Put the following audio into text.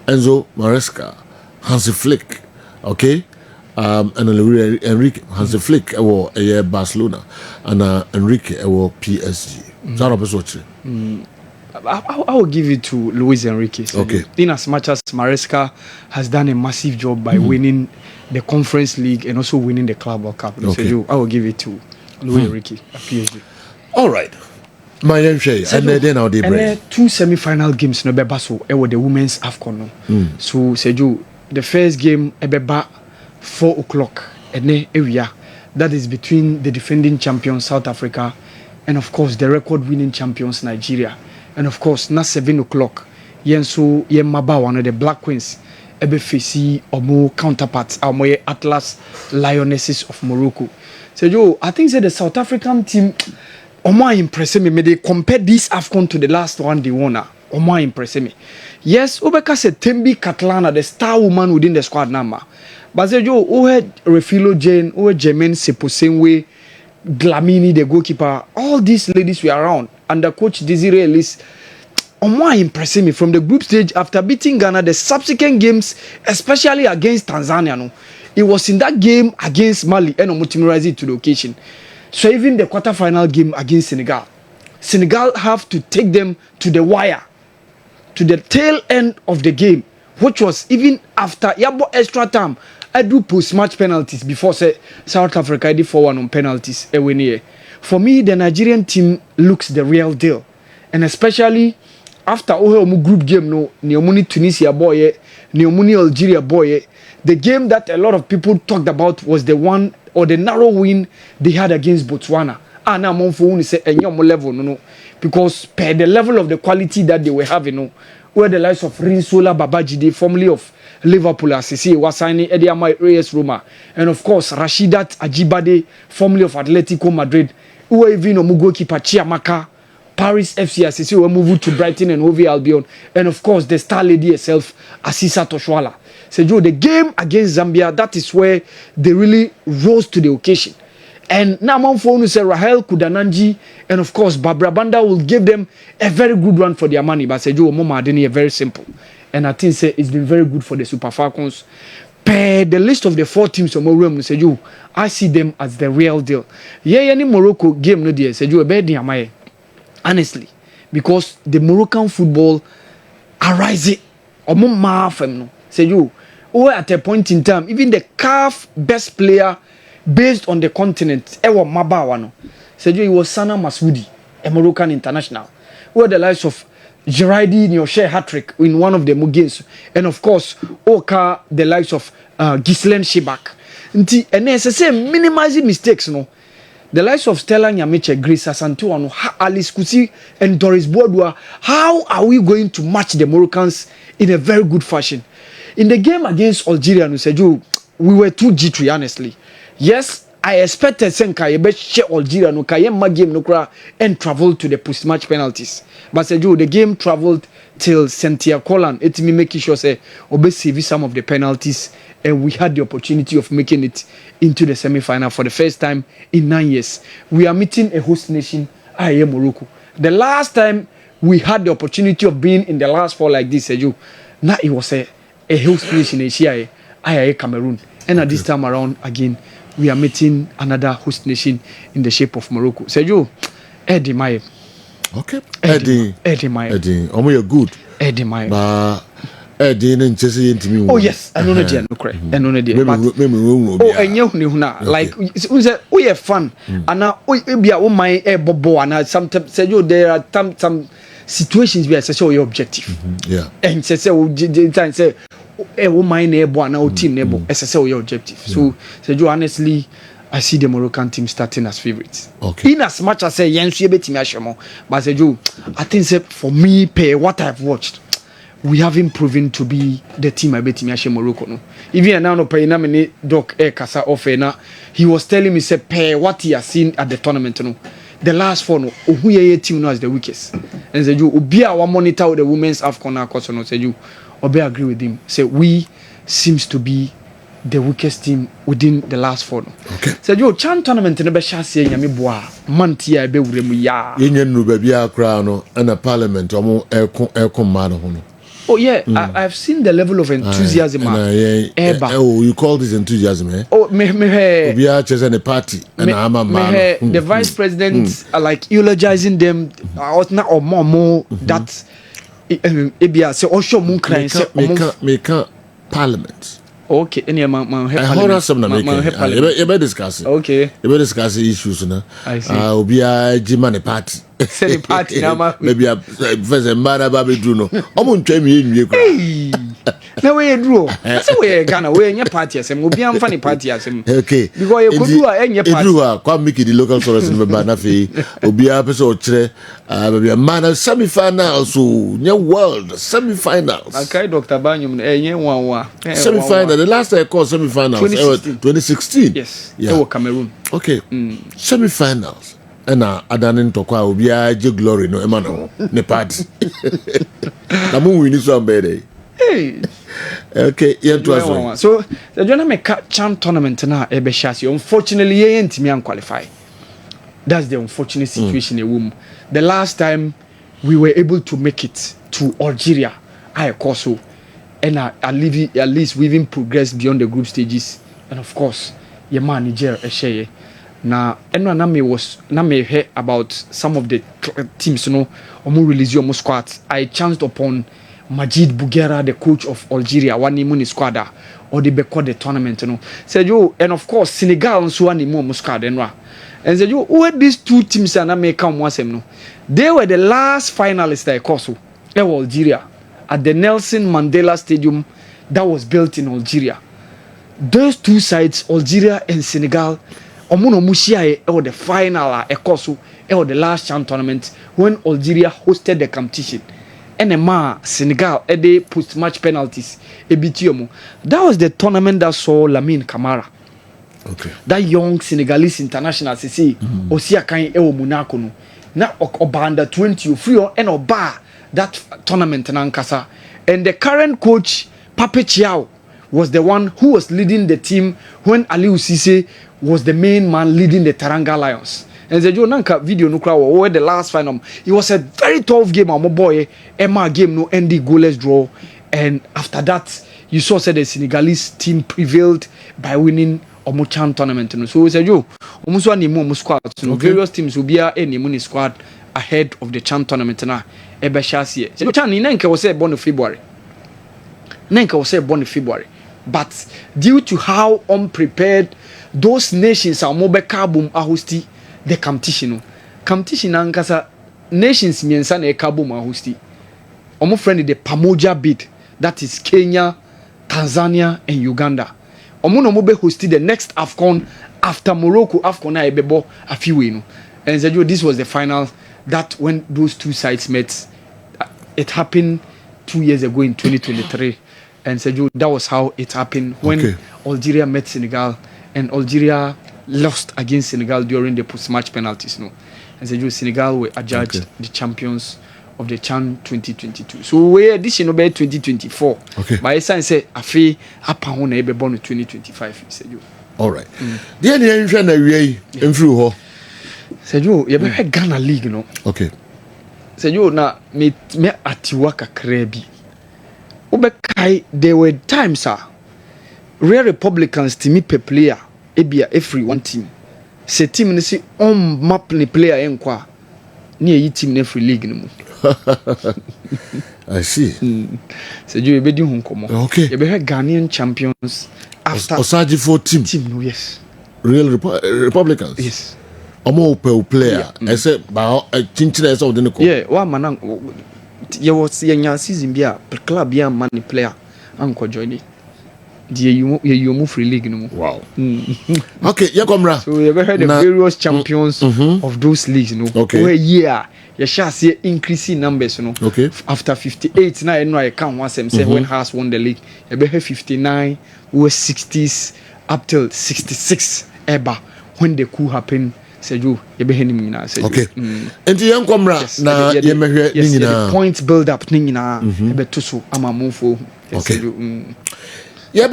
Enzo Maresca, Hansi Flick, okay, and Enrique Hansi Flick Barcelona and Enrique PSG. I will give it to Luis Enrique. Okay. In as much as Maresca has done a massive job by winning the Conference League and also winning the Club World Cup, okay. I will give it to Luis Enrique at PSG. All right. My name is and then now they bring 2 semi-final games no beba so e the women's AFCON no. So Seju, the first game ebeba 4 o'clock ene ewia. That is between the defending champions South Africa and of course the record-winning champions Nigeria. And of course na 7 o'clock yen so yen maba one of the Black Queens ebe facing omo counterparts omo Atlas Lionesses of Morocco. Seju, I think the South African team Oma impressed me. They compare this AFCON to the last one they won. Oma impressed me. Yes, Obeka said Tembi Katlana, the star woman within the squad number. But Zejo, Ohe Refilo Jane, Ohe Jermaine Seposenwe, Glamini, the goalkeeper, all these ladies were around. And the coach Desiree Ellis, Oma impressed me from the group stage after beating Ghana, the subsequent games, especially against Tanzania. No, it was in that game against Mali and Omotimirazi to the occasion. So even the quarter-final game against Senegal have to take them to the wire, to the tail end of the game, which was even after yabo extra time. I do post-match penalties before say South Africa did 4-1 on penalties. For me, the Nigerian team looks the real deal, and especially after Omu group game no Neomuni Tunisia boy, Neomuni Algeria boy, the game that a lot of people talked about was the one or the narrow win they had against Botswana. Now Monfo say enyomo level no because per the level of the quality that they were having no, where the likes of Rinsola Babajide, formerly of Liverpool, Asisi Wasani, Ediama Reyes Roma, and of course Rashidat Ajibade, formerly of Atletico Madrid, who even Omugo keeper Chiamaka, Paris FC Asisi who moved to Brighton and Hove Albion, and of course the star lady herself, Asisa Toshwala. So the game against Zambia, that is where they really rose to the occasion. And now Monfonu say Rahel Kudananji and of course Barbara Banda will give them a very good one for their money. But Sejo Moma Adeni very simple. And I think say it's been very good for the Super Falcons. Per the list of the 4 teams of Morocco, Sejo, I see them as the real deal. Yeah, any Morocco game no dear Sejo Ebedi Amaye. Honestly. Because the Moroccan football arise Omo Mafem no. Sejo, or at a point in time, even the CAF best player based on the continent, Ewa Mabawano, said it was Sana Masudi, a Moroccan international, where the likes of Gerardi in your share hat-trick in one of the games, and of course, Oka, the likes of Ghislaine Shibak. And as I minimizing mistakes, no. The likes of Stella Nyamiche, Grace Asantuano, Alice Kusi, and Doris Bordua, how are we going to match the Moroccans in a very good fashion? In the game against Algeria, we were too jittery, honestly. Yes, I expected Senka share Algeria no kayema game no kra and travel to the post-match penalties. But the game traveled till Sentia Collan. It me making sure say obe save some of the penalties, and we had the opportunity of making it into the semi-final for the first time in 9 years. We are meeting a host nation, Morocco. The last time we had the opportunity of being in the last 4 like this, now it was a host nation Asia, Cameroon, and at this time around again we are meeting another host nation in the shape of Morocco. Sergio, Eddie Maye. Okay. Eddie Maye. Eddie. You're good. Eddie Maye. Eddie and Chelsea into me. Oh yes, I know the deal. No correct. I know the deal. Oh, and you know like we have fun. And now we be a my bobo and sometimes Sergio there are some situations where say your objective. Yeah. And say say woman neighbor and our team neighbor SSL your objective. So honestly, I see the Moroccan team starting as favorites. Okay. In as much as say Yensu betimi ashemo, but I think say for me per what I've watched, we haven't proven to be the team I betimi ashemo Morocco no. Even now no pay na me doc kasa offer na he was telling me say per what he has seen at the tournament no. The last 4 no who ye team now is the weakest. And say you obi a monitor the women's AFCON course no say you Obe agree with him. Say we seems to be the weakest team within the last 4. Okay. Say yo chan tournament no be chance nyame boa manti a be wure mu ya. Yenye nu ba bia kra no na parliament omo ekon ma no ho no. Oh yeah, I've seen the level of enthusiasm. Oh, you call this enthusiasm, eh? Oh, me we are just in a party, and I'm a man. The vice presidents are like eulogizing them. Or more that. Ebia say Osho Moon cry say make parliament. Okay, any man hold on some you discuss. Okay. You discuss issues na. Obia jima ne party. Say the party na maybe a first man baby do no. Omo ntwa mi enwie kwa. Na we duro. Say we Ghana we enye party asem. Obi am fa ne party asem. Okay. Because you could do enye party. Edru kwa make the local source no ba na fe. Obi a person o kire baby man semi-finals so nya world semi-finals. Okay, Dr. Banyum enye one. Semi-final. The last I called semi-finals 2016. Yes. Yeah. Cameroon. Okay. Semi-finals. And Adanin Tokwa will be a glory no emano ne party. Na mu win so ambere. Hey. Okay, yeah, so the Jonah make CHAN tournament na e be shasi. Unfortunately, ye ntimi an qualify. That's the unfortunate situation in womb. The last time we were able to make it to Algeria, I so. And at least we even progressed beyond the group stages. And of course, your manager share. Now, na me hear about some of the teams, you know, omu release your squad. I chanced upon Majid Bougera, the coach of Algeria, one imuni squad, or the Beko the tournament, you know. Said you, and of course Senegal and so one imuni squad, and said you, who are these two teams and I may come once no. They were the last finalists at Kosovo, Algeria, at the Nelson Mandela Stadium that was built in Algeria. Those two sides, Algeria and Senegal, Omuno Mushia or the final at Kosovo, or the last CHAN tournament when Algeria hosted the competition. And Senegal, they post match penalties. That was the tournament that saw Lamine Camara. Okay. That young Senegalese international, Osia Kain Ewo Monaco. Now, Oba under 20, free and Oba that tournament in Ankasa. And the current coach, Pape Chiao, was the one who was leading the team when Aliou Cisse was the main man leading the Teranga Lions. And the Jonanka video no crowd over the last final. It was a very tough game. My boy, Emma game no ending goalless draw. And after that, you saw the Senegalese team prevailed by winning a CHAN tournament. So we said, "Yo, almost one more squad. So various teams will be any money squad ahead of the CHAN tournament na. Ebe shasi. So CHAN ni nenke was born in February. Nenke was born in February. But due to how unprepared those nations are, mobe kabum ahosti the competition. Competition ankasa nations miensa na kabum ahosti. Omo friend the Pamoja bid, that is Kenya, Tanzania and Uganda. Omo no mobe hosted the next AFCON after Morocco AFCON na ebebo afiwe no. And this was the final that when those two sides met. It happened 2 years ago in 2023. And that was how it happened when Algeria met Senegal and Algeria lost against Senegal during the post-match penalties. No, and Senegal were adjudged the champions of the CHAN 2022. So we this year 2024. Okay. But I say afi apa ho na e be born 2025. All right. The end you na we mfiri ho. You be Ghana League no. Okay. Na me atiwa kakra bi. There were times rare Republicans to me per player ebia every one team. Se team ni si on map ni player enkwa ni yi team na free league no. I see. Se you be di hu komo. Okay. You be Ghanaian champions after Osaji for team. Team no, yes. Real Republicans. Yes. Omo per player. I said ba chinchina so de ko. Yeah, wa manan you was young season be a club be a money player anko join it. You move free league no. Wow. Okay, yeah, comrade. So you ever heard the various champions of those leagues, no? Okay. Where year you shall see increasing numbers, no? Okay. After 58, now I count once them say when Hearts won the league. You ever heard 59, was 60s up till 66 ever when the coup happened. Said you be him na said okay enti yan komra na ye mehwe ni nyina the point build up ni nyina e be to so ama move okay ye